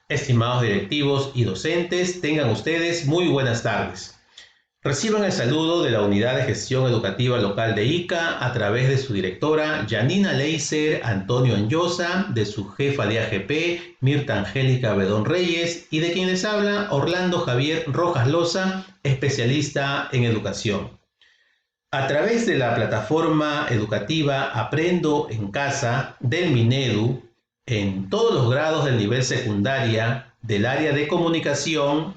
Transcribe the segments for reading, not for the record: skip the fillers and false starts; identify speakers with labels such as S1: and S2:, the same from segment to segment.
S1: Estimados directivos y docentes, tengan ustedes muy buenas tardes. Reciban el saludo de la Unidad de Gestión Educativa Local de ICA a través de su directora Janina Leiser Antonio Anyosa, de su jefa de AGP Mirta Angélica Bedón Reyes y de quien les habla Orlando Javier Rojas Loza, especialista en educación. A través de la plataforma educativa Aprendo en Casa del Minedu, en todos los grados del nivel secundaria del área de comunicación,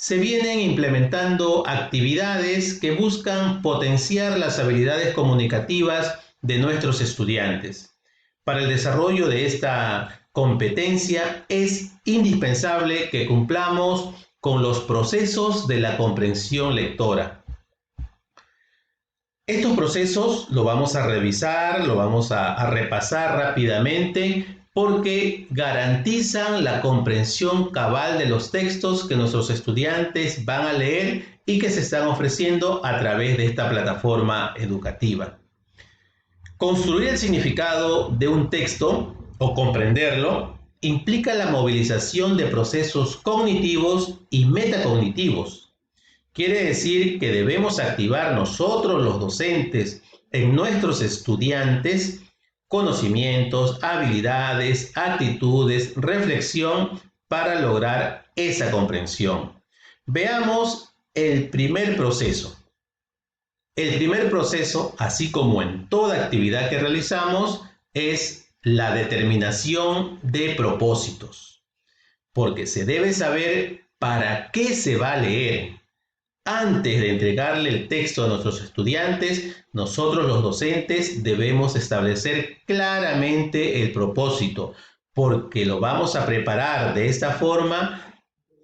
S1: se vienen implementando actividades que buscan potenciar las habilidades comunicativas de nuestros estudiantes. Para el desarrollo de esta competencia es indispensable que cumplamos con los procesos de la comprensión lectora. Estos procesos lo vamos a revisar, lo vamos a repasar rápidamente porque garantizan la comprensión cabal de los textos que nuestros estudiantes van a leer y que se están ofreciendo a través de esta plataforma educativa. Construir el significado de un texto o comprenderlo implica la movilización de procesos cognitivos y metacognitivos. Quiere decir que debemos activar nosotros los docentes en nuestros estudiantes conocimientos, habilidades, actitudes, reflexión para lograr esa comprensión. Veamos el primer proceso. El primer proceso, así como en toda actividad que realizamos, es la determinación de propósitos, porque se debe saber para qué se va a leer. Antes de entregarle el texto a nuestros estudiantes, nosotros los docentes debemos establecer claramente el propósito, porque lo vamos a preparar de esta forma,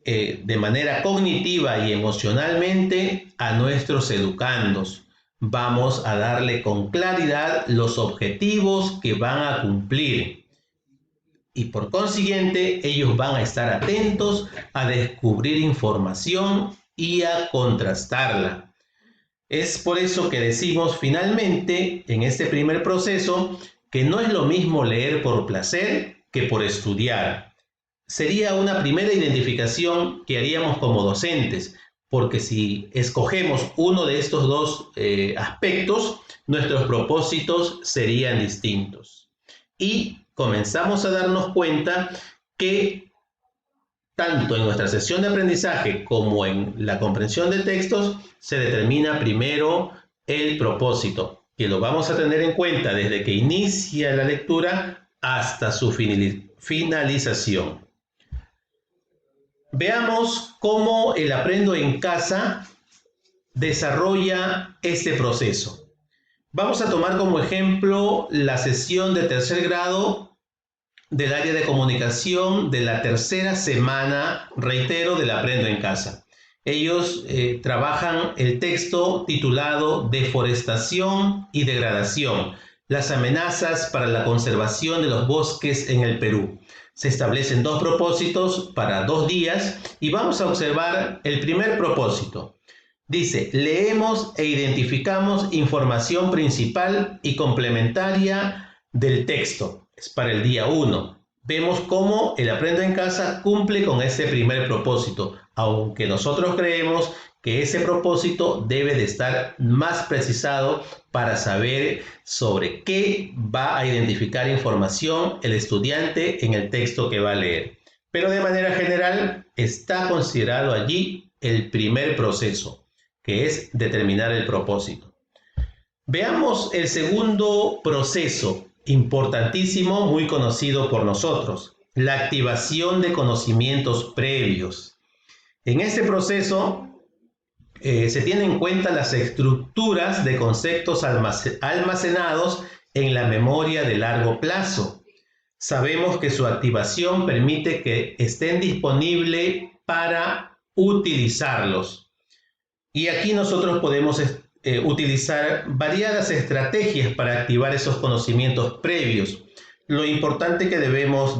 S1: de manera cognitiva y emocionalmente a nuestros educandos. Vamos a darle con claridad los objetivos que van a cumplir. Y por consiguiente, ellos van a estar atentos a descubrir información y a contrastarla. Es por eso que decimos finalmente en este primer proceso que no es lo mismo leer por placer que por estudiar. Sería una primera identificación que haríamos como docentes, porque si escogemos uno de estos dos aspectos, nuestros propósitos serían distintos. Y comenzamos a darnos cuenta que tanto en nuestra sesión de aprendizaje como en la comprensión de textos, se determina primero el propósito, que lo vamos a tener en cuenta desde que inicia la lectura hasta su finalización. Veamos cómo el Aprendo en Casa desarrolla este proceso. Vamos a tomar como ejemplo la sesión de tercer grado del área de comunicación de la tercera semana, reitero, del Aprendo en Casa. Ellos trabajan el texto titulado Deforestación y degradación, las amenazas para la conservación de los bosques en el Perú. Se establecen dos propósitos para 2 días y vamos a observar el primer propósito. Dice, leemos e identificamos información principal y complementaria del texto. Es para el día 1. Vemos cómo el Aprendo en Casa cumple con ese primer propósito, aunque nosotros creemos que ese propósito debe de estar más precisado para saber sobre qué va a identificar información el estudiante en el texto que va a leer. Pero de manera general está considerado allí el primer proceso, que es determinar el propósito. Veamos el segundo proceso, importantísimo, muy conocido por nosotros, la activación de conocimientos previos. En este proceso se tienen en cuenta las estructuras de conceptos almacenados en la memoria de largo plazo. Sabemos que su activación permite que estén disponibles para utilizarlos. Y aquí nosotros podemos utilizar variadas estrategias para activar esos conocimientos previos. Lo importante que debemos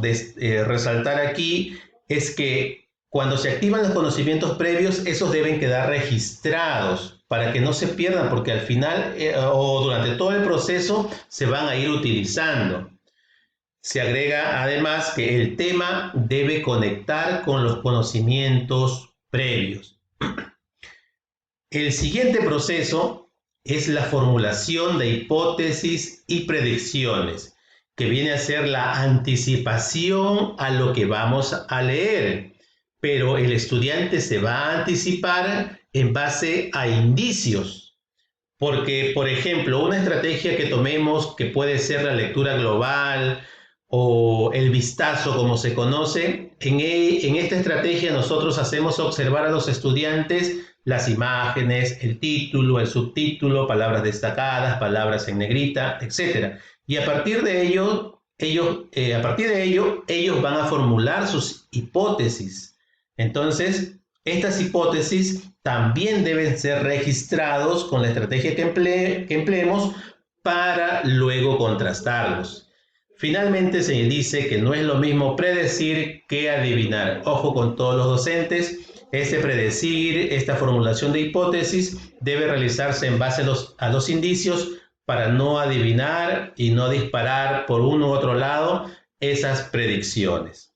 S1: resaltar aquí es que cuando se activan los conocimientos previos, esos deben quedar registrados para que no se pierdan, porque al final o durante todo el proceso se van a ir utilizando. Se agrega además que el tema debe conectar con los conocimientos previos. El siguiente proceso es la formulación de hipótesis y predicciones, que viene a ser la anticipación a lo que vamos a leer, pero el estudiante se va a anticipar en base a indicios, porque, por ejemplo, una estrategia que tomemos que puede ser la lectura global o el vistazo, como se conoce, en esta estrategia nosotros hacemos observar a los estudiantes las imágenes, el título, el subtítulo, palabras destacadas, palabras en negrita, etc. Y a partir de ello, ellos van a formular sus hipótesis. Entonces, estas hipótesis también deben ser registrados con la estrategia que empleemos para luego contrastarlos. Finalmente se dice que no es lo mismo predecir que adivinar. Ojo con todos los docentes. Este predecir, esta formulación de hipótesis debe realizarse en base a los indicios para no adivinar y no disparar por uno u otro lado esas predicciones.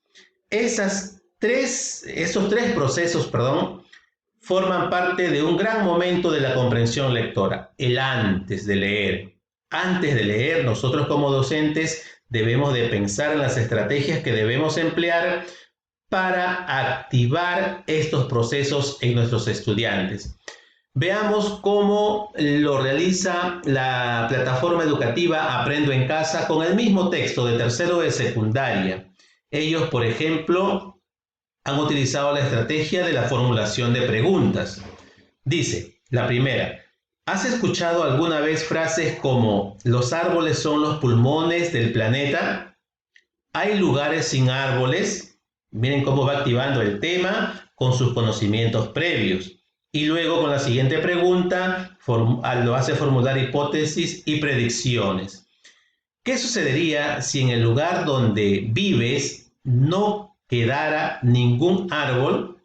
S1: Esos tres procesos, forman parte de un gran momento de la comprensión lectora, el antes de leer. Antes de leer, nosotros como docentes debemos de pensar en las estrategias que debemos emplear para activar estos procesos en nuestros estudiantes. Veamos cómo lo realiza la plataforma educativa Aprendo en Casa con el mismo texto de tercero de secundaria. Ellos, por ejemplo, han utilizado la estrategia de la formulación de preguntas. Dice, la primera, ¿has escuchado alguna vez frases como los árboles son los pulmones del planeta? ¿Hay lugares sin árboles? Miren cómo va activando el tema con sus conocimientos previos. Y luego con la siguiente pregunta lo hace formular hipótesis y predicciones. ¿Qué sucedería si en el lugar donde vives no quedara ningún árbol?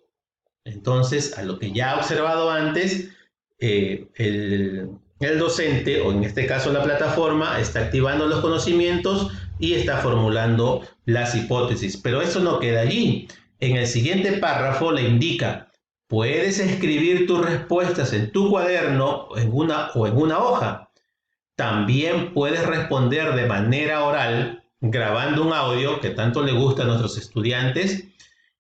S1: Entonces, a lo que ya ha observado antes, el docente, o en este caso la plataforma, está activando los conocimientos y está formulando las hipótesis. Pero eso no queda allí. En el siguiente párrafo le indica, puedes escribir tus respuestas en tu cuaderno o en una hoja. También puedes responder de manera oral, grabando un audio que tanto le gusta a nuestros estudiantes,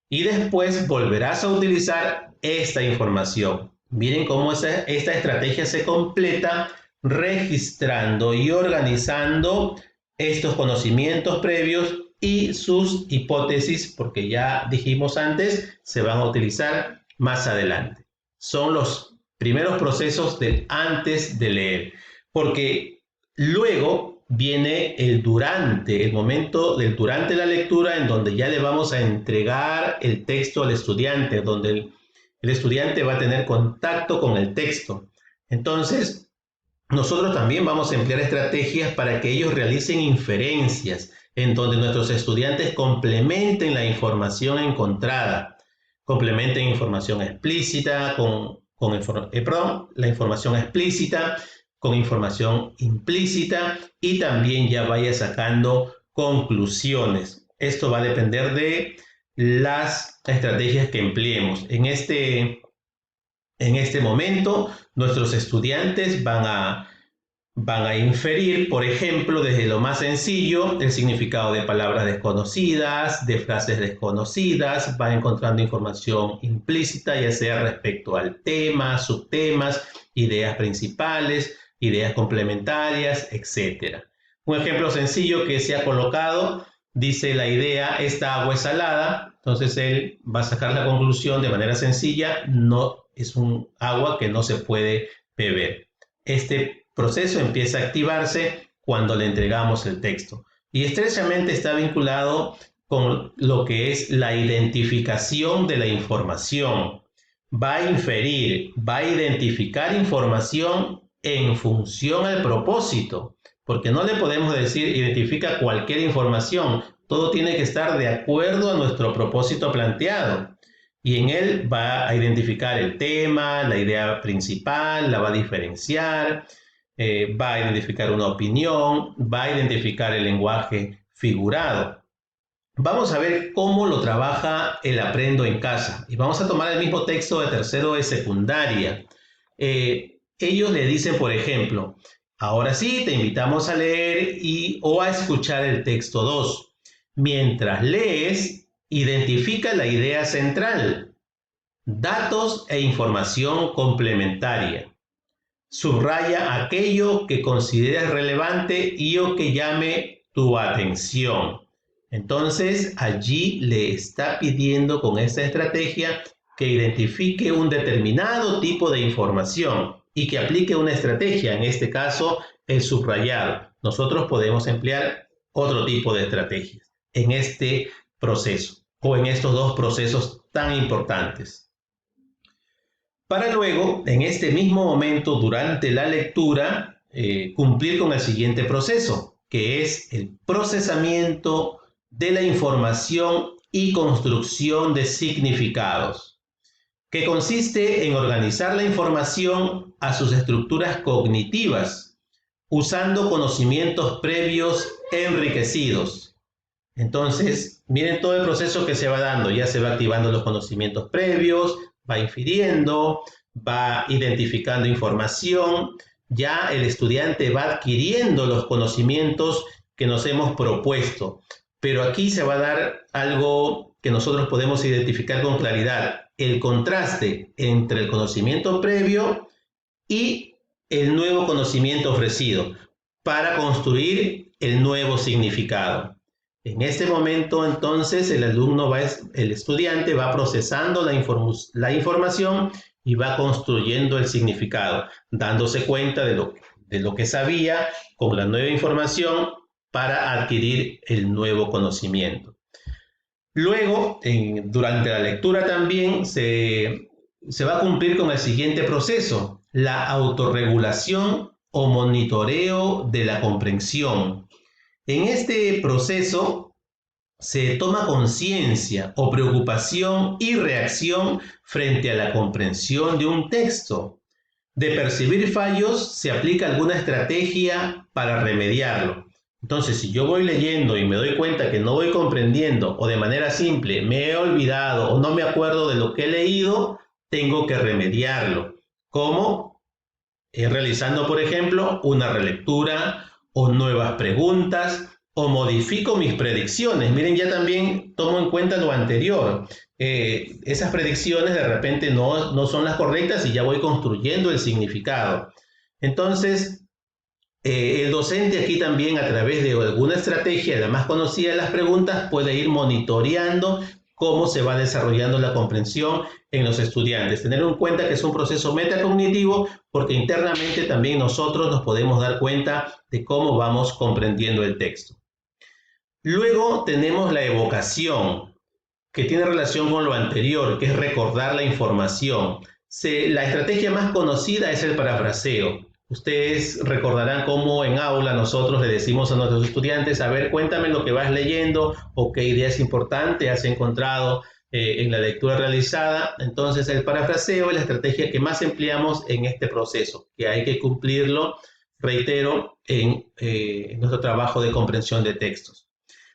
S1: y después volverás a utilizar esta información. Miren cómo esta estrategia se completa registrando y organizando estos conocimientos previos y sus hipótesis, porque ya dijimos antes, se van a utilizar más adelante. Son los primeros procesos del antes de leer, porque luego viene el momento del durante la lectura, en donde ya le vamos a entregar el texto al estudiante, donde el estudiante va a tener contacto con el texto. Entonces, nosotros también vamos a emplear estrategias para que ellos realicen inferencias, en donde nuestros estudiantes complementen la información encontrada, complementen información explícita la información explícita con información implícita y también ya vaya sacando conclusiones. Esto va a depender de las estrategias que empleemos. En este momento, nuestros estudiantes van a inferir, por ejemplo, desde lo más sencillo, el significado de palabras desconocidas, de frases desconocidas, van encontrando información implícita, ya sea respecto al tema, subtemas, ideas principales, ideas complementarias, etc. Un ejemplo sencillo que se ha colocado, dice la idea, esta agua es salada, entonces él va a sacar la conclusión de manera sencilla, no es un agua que no se puede beber. Este proceso empieza a activarse cuando le entregamos el texto y estrechamente está vinculado con lo que es la identificación de la información. Va a inferir, va a identificar información en función al propósito, porque no le podemos decir identifica cualquier información, todo tiene que estar de acuerdo a nuestro propósito planteado. Y en él va a identificar el tema, la idea principal, la va a diferenciar, va a identificar una opinión, va a identificar el lenguaje figurado. Vamos a ver cómo lo trabaja el Aprendo en Casa. Y vamos a tomar el mismo texto de tercero de secundaria. Ellos le dicen, por ejemplo, ahora sí, te invitamos a leer o a escuchar el texto 2. Mientras lees, identifica la idea central, datos e información complementaria. Subraya aquello que consideres relevante y o que llame tu atención. Entonces, allí le está pidiendo con esta estrategia que identifique un determinado tipo de información y que aplique una estrategia, en este caso, el subrayado. Nosotros podemos emplear otro tipo de estrategias en este proceso o en estos dos procesos tan importantes. Para luego, en este mismo momento, durante la lectura, cumplir con el siguiente proceso, que es el procesamiento de la información y construcción de significados, que consiste en organizar la información a sus estructuras cognitivas, usando conocimientos previos enriquecidos. Entonces, miren todo el proceso que se va dando, ya se va activando los conocimientos previos, va infiriendo, va identificando información, ya el estudiante va adquiriendo los conocimientos que nos hemos propuesto. Pero aquí se va a dar algo que nosotros podemos identificar con claridad, el contraste entre el conocimiento previo y el nuevo conocimiento ofrecido para construir el nuevo significado. En este momento, entonces, el estudiante va procesando la información y va construyendo el significado, dándose cuenta de lo que sabía con la nueva información para adquirir el nuevo conocimiento. Luego, durante la lectura también se va a cumplir con el siguiente proceso, la autorregulación o monitoreo de la comprensión. En este proceso se toma conciencia o preocupación y reacción frente a la comprensión de un texto. De percibir fallos, se aplica alguna estrategia para remediarlo. Entonces, si yo voy leyendo y me doy cuenta que no voy comprendiendo o de manera simple me he olvidado o no me acuerdo de lo que he leído, tengo que remediarlo. ¿Cómo? Realizando, por ejemplo, una relectura o nuevas preguntas o modifico mis predicciones. Miren, ya también tomo en cuenta lo anterior. Esas predicciones de repente no son las correctas y ya voy construyendo el significado. Entonces, el docente aquí también a través de alguna estrategia, la más conocida de las preguntas, puede ir monitoreando cómo se va desarrollando la comprensión en los estudiantes. Tener en cuenta que es un proceso metacognitivo porque internamente también nosotros nos podemos dar cuenta de cómo vamos comprendiendo el texto. Luego tenemos la evocación, que tiene relación con lo anterior, que es recordar la información. La estrategia más conocida es el parafraseo. Ustedes recordarán cómo en aula nosotros le decimos a nuestros estudiantes, a ver, cuéntame lo que vas leyendo o qué ideas importantes has encontrado en la lectura realizada. Entonces el parafraseo es la estrategia que más empleamos en este proceso, que hay que cumplirlo, reitero, en nuestro trabajo de comprensión de textos.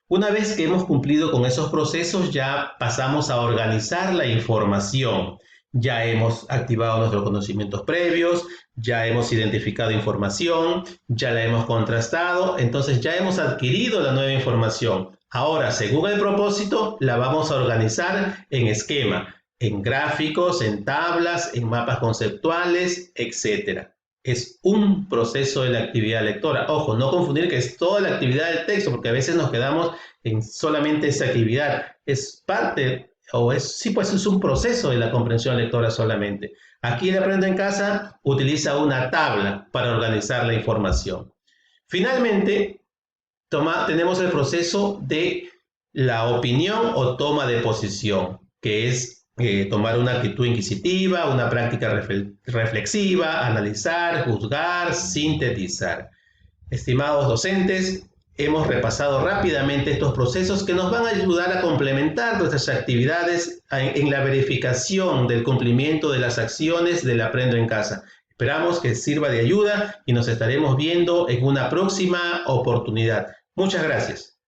S1: Una vez que hemos cumplido con esos procesos, ya pasamos a organizar la información. Ya hemos activado nuestros conocimientos previos, ya hemos identificado información, ya la hemos contrastado, entonces ya hemos adquirido la nueva información. Ahora, según el propósito, la vamos a organizar en esquema, en gráficos, en tablas, en mapas conceptuales, etc. Es un proceso de la actividad lectora. Ojo, no confundir que es toda la actividad del texto, porque a veces nos quedamos en solamente esa actividad. Es parte, pues es un proceso de la comprensión lectora solamente. Aquí el Aprendo en Casa utiliza una tabla para organizar la información. Finalmente, tenemos el proceso de la opinión o toma de posición, que es tomar una actitud inquisitiva, una práctica reflexiva, analizar, juzgar, sintetizar. Estimados docentes, hemos repasado rápidamente estos procesos que nos van a ayudar a complementar nuestras actividades en la verificación del cumplimiento de las acciones del Aprendo en Casa. Esperamos que sirva de ayuda y nos estaremos viendo en una próxima oportunidad. Muchas gracias.